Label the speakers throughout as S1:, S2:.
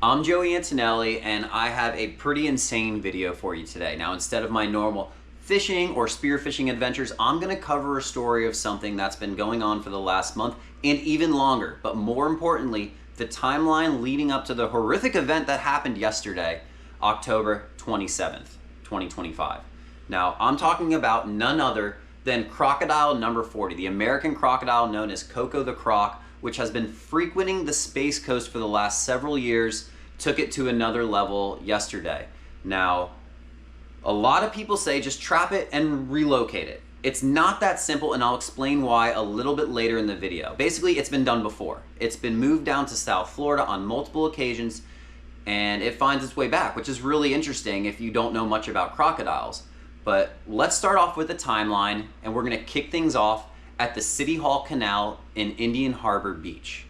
S1: I'm Joey Antonelli, and I have a pretty insane video for you today. Now, instead of my normal fishing or spearfishing adventures, I'm gonna cover a story of something that's been going on for the last month and even longer, but more importantly, the timeline leading up to the horrific event that happened yesterday, October 27th, 2025. Now, I'm talking about none other than Crocodile number 40, the American crocodile known as Coco the croc, which has been frequenting the Space Coast for the last several years, took it to another level yesterday. Now, a lot of people say just trap it and relocate it. It's not that simple, and I'll explain why a little bit later in the video. Basically, it's been done before. It's been moved down to South Florida on multiple occasions, and it finds its way back, which is really interesting if you don't know much about crocodiles. But let's start off with the timeline, and we're gonna kick things off at the City Hall Canal in Indian Harbor Beach.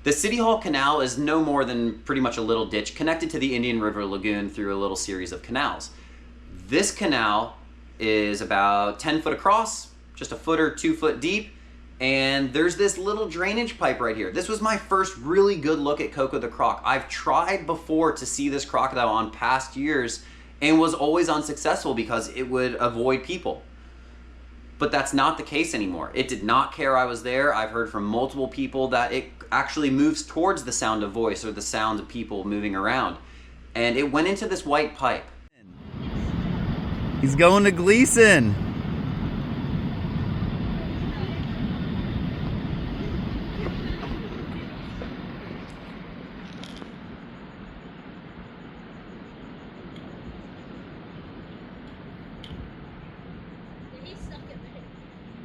S1: The City Hall Canal is no more than pretty much a little ditch connected to the Indian River Lagoon through a little series of canals. This canal is about 10 foot across, just a foot or 2 foot deep, and there's this little drainage pipe right here. This was my first really good look at Coco the croc. I've tried before to see this crocodile on past years and was always unsuccessful because it would avoid people. But that's not the case anymore. It did not care I was there. I've heard from multiple people that it actually moves towards the sound of voice or the sound of people moving around. And it went into this white pipe.
S2: He's going to Gleason.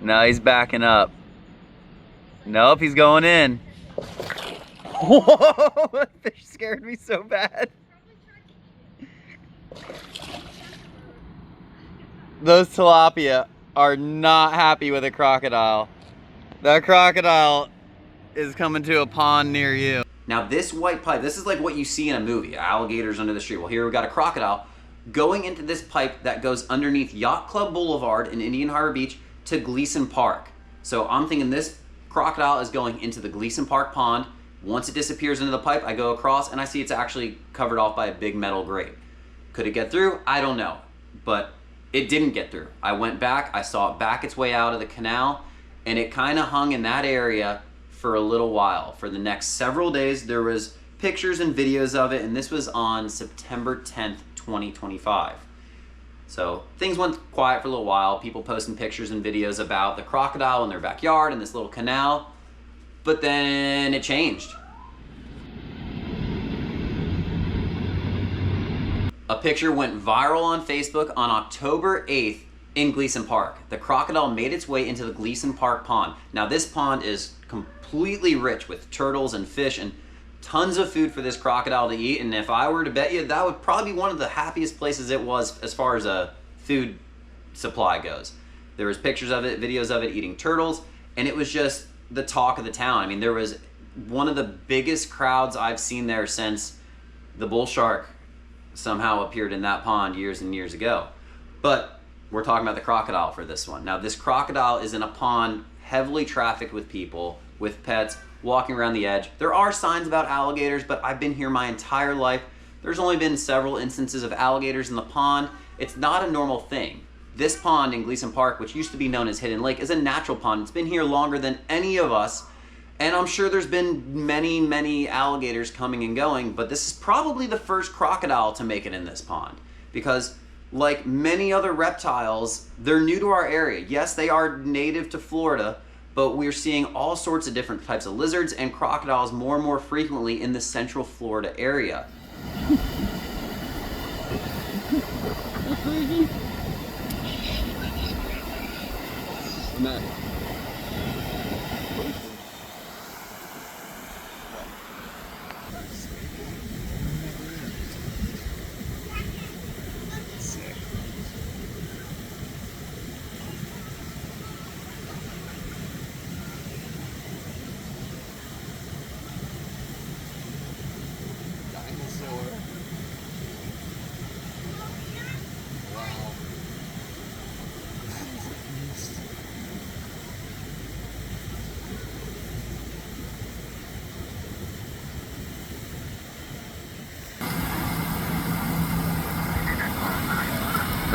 S2: No, he's backing up. Nope, he's going in. Whoa, that fish scared me so bad. Those tilapia are not happy with a crocodile. That crocodile is coming to a pond near you.
S1: Now this white pipe, this is like what you see in a movie, alligators under the street. Well, here we've got a crocodile going into this pipe that goes underneath Yacht Club Boulevard in Indian Harbor Beach to Gleason Park. So I'm thinking this crocodile is going into the Gleason Park pond. Once it disappears into the pipe, I go across and I see it's actually covered off by a big metal grate. Could it get through? I don't know, but it didn't get through. I went back, I saw it back its way out of the canal, and it kind of hung in that area for a little while. For the next several days, there was pictures and videos of it, and this was on September 10th, 2025. So things went quiet for a little while, people posting pictures and videos about the crocodile in their backyard and this little canal, but then it changed. A picture went viral on Facebook on October 8th in Gleason Park. The crocodile made its way into the Gleason Park pond. Now this pond is completely rich with turtles and fish and tons of food for this crocodile to eat, and if I were to bet you, that would probably be one of the happiest places it was as far as a food supply goes. There was pictures of it, videos of it eating turtles, and it was just the talk of the town. I mean, there was one of the biggest crowds I've seen there since the bull shark somehow appeared in that pond years and years ago. But we're talking about the crocodile for this one. Now, this crocodile is in a pond heavily trafficked with people, with pets, walking around the edge. There are signs about alligators, but I've been here my entire life. There's only been several instances of alligators in the pond. It's not a normal thing. This pond in Gleason Park, which used to be known as Hidden Lake, is a natural pond. It's been here longer than any of us, and I'm sure there's been many, many alligators coming and going, but this is probably the first crocodile to make it in this pond, because like many other reptiles, they're new to our area. Yes, they are native to Florida, but we're seeing all sorts of different types of lizards and crocodiles more and more frequently in the Central Florida area.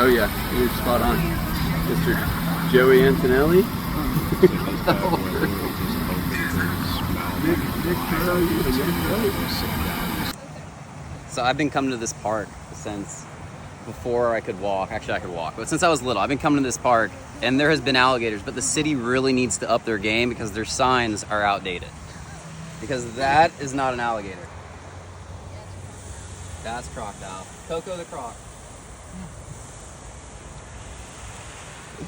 S3: Oh yeah, you're spot on. Mr. Joey Antonelli.
S1: So I've been coming to this park since before I could walk. Actually, I could walk, but since I was little, I've been coming to this park, and there has been alligators, but the city really needs to up their game because their signs are outdated. Because that is not an alligator. That's Crocodile. Coco the croc.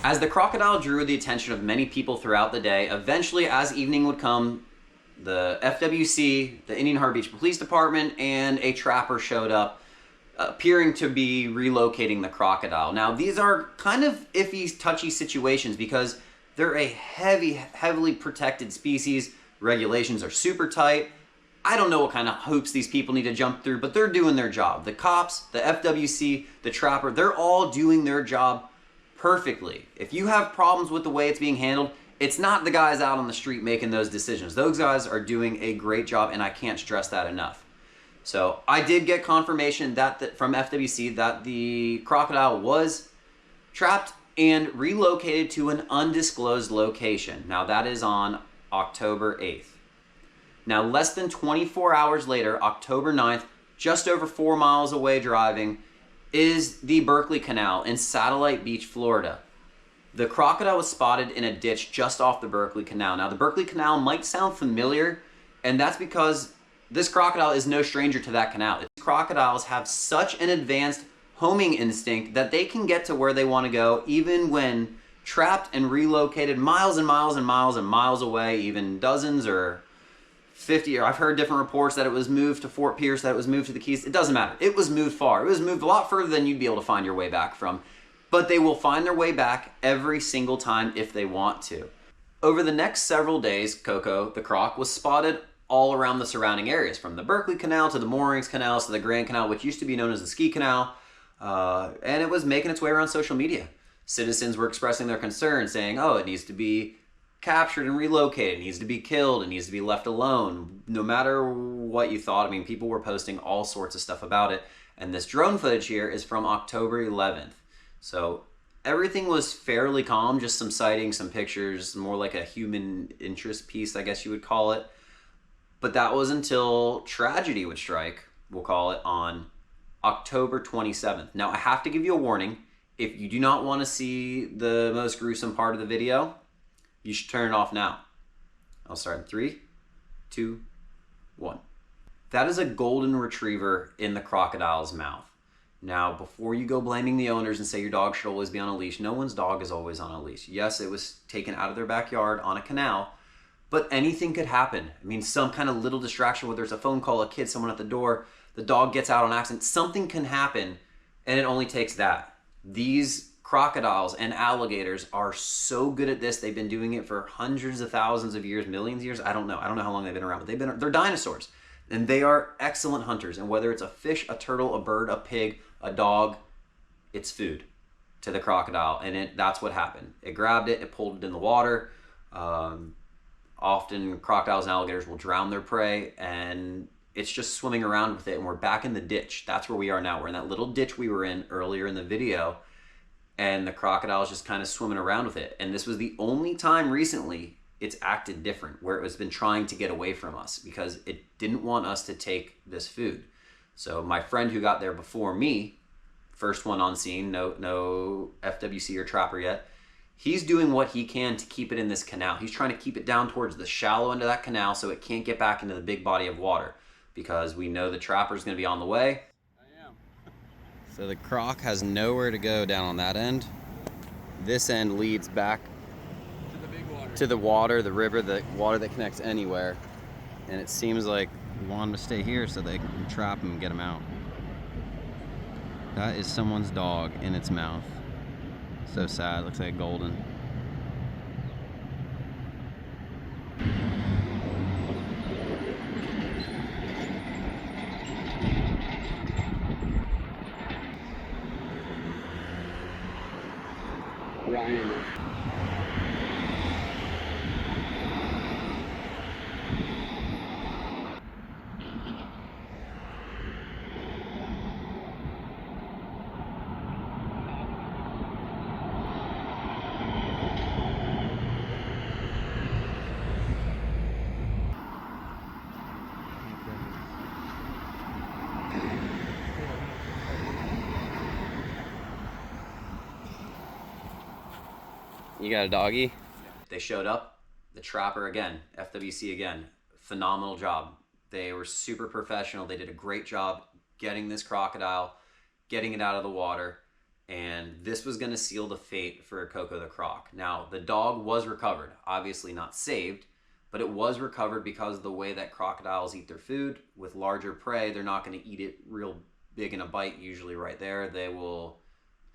S1: As the crocodile drew the attention of many people throughout the day, eventually as evening would come, the FWC, the Indian Harbor Beach Police Department, and a trapper showed up, appearing to be relocating the crocodile. Now, these are kind of iffy, touchy situations because they're a heavily protected species. Regulations are super tight. I don't know what kind of hoops these people need to jump through, but they're doing their job. The cops, the FWC, the trapper, they're all doing their job perfectly. If you have problems with the way it's being handled, it's not the guys out on the street making those decisions. Those guys are doing a great job, and I can't stress that enough. So I did get confirmation that from FWC that the crocodile was trapped and relocated to an undisclosed location. Now that is on October 8th. Now less than 24 hours later, October 9th, just over 4 miles away driving, is the Berkeley Canal in Satellite Beach, Florida. The crocodile was spotted in a ditch just off the Berkeley Canal. Now the Berkeley Canal might sound familiar, and that's because this crocodile is no stranger to that canal. Crocodiles have such an advanced homing instinct that they can get to where they want to go even when trapped and relocated miles and miles and miles and miles away, even dozens or 50, or I've heard different reports that it was moved to Fort Pierce, that it was moved to the Keys. It doesn't matter. It was moved far. It was moved a lot further than you'd be able to find your way back from. But they will find their way back every single time if they want to. Over the next several days, Coco, the croc, was spotted all around the surrounding areas, from the Berkeley Canal to the Moorings Canal to the Grand Canal, which used to be known as the Ski Canal, and it was making its way around social media. Citizens were expressing their concern, saying, oh, it needs to be captured and relocated, it needs to be killed, it needs to be left alone, no matter what you thought. I mean, people were posting all sorts of stuff about it, and this drone footage here is from October 11th. So everything was fairly calm, just some sightings, some pictures, more like a human interest piece, I guess you would call it. But that was until tragedy would strike, we'll call it, on October 27th. Now, I have to give you a warning. If you do not want to see the most gruesome part of the video, you should turn it off now. I'll start in 3, 2, 1. That is a golden retriever in the crocodile's mouth. Now, before you go blaming the owners and say your dog should always be on a leash, no one's dog is always on a leash. Yes, it was taken out of their backyard on a canal, but anything could happen. I mean, some kind of little distraction, whether it's a phone call, a kid, someone at the door, the dog gets out on accident, something can happen, and it only takes that. These crocodiles and alligators are so good at this. They've been doing it for hundreds of thousands of years, millions of years. I don't know how long they've been around, but they're dinosaurs, and they are excellent hunters. And whether it's a fish, a turtle, a bird, a pig, a dog, it's food to the crocodile, and that's what happened. It grabbed it, it pulled it in the water. Often crocodiles and alligators will drown their prey, and it's just swimming around with it, and we're back in the ditch. That's where we are now. We're in that little ditch we were in earlier in the video, and the crocodile is just kind of swimming around with it. And this was the only time recently it's acted different, where it has been trying to get away from us because it didn't want us to take this food. So my friend who got there before me, first one on scene, no FWC or trapper yet, he's doing what he can to keep it in this canal. He's trying to keep it down towards the shallow end of that canal so it can't get back into the big body of water, because we know the trapper's going to be on the way.
S3: I am.
S1: So the croc has nowhere to go down on that end. This end leads back
S3: To the big water.
S1: to the water, the river, the water that connects anywhere. And it seems like we want him to stay here so they can trap him and get him out. That is someone's dog in its mouth. So sad, looks like a golden.
S3: Ryan.
S2: You got a doggy?
S1: They showed up. The trapper again, FWC again, phenomenal job. They were super professional. They did a great job getting this crocodile, getting it out of the water, and this was going to seal the fate for Coco the croc. Now, the dog was recovered, obviously not saved, but it was recovered because of the way that crocodiles eat their food. With larger prey, they're not going to eat it real big in a bite, usually right there. They will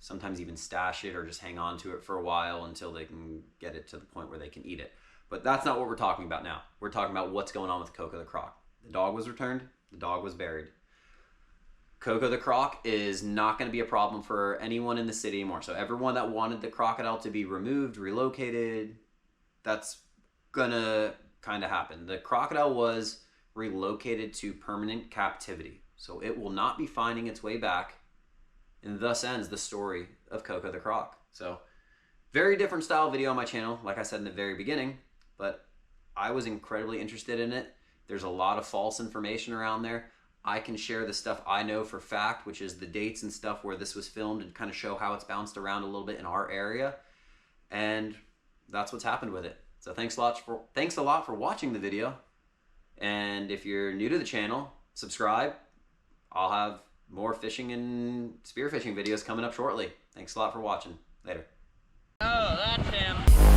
S1: sometimes even stash it or just hang on to it for a while until they can get it to the point where they can eat it. But that's not what we're talking about now. We're talking about what's going on with Coco the croc. The dog was returned, the dog was buried. Coco the croc is not going to be a problem for anyone in the city anymore. So everyone that wanted the crocodile to be removed, relocated, that's going to kind of happen. The crocodile was relocated to permanent captivity. So it will not be finding its way back. And thus ends the story of Coco the croc. So very different style video on my channel, like I said in the very beginning, but I was incredibly interested in it. There's a lot of false information around there. I can share the stuff I know for fact, which is the dates and stuff where this was filmed, and kind of show how it's bounced around a little bit in our area. And that's what's happened with it. So thanks a lot for watching the video. And if you're new to the channel, subscribe. I'll have more fishing and spearfishing videos coming up shortly. Thanks a lot for watching. Later.
S2: Oh, that's him.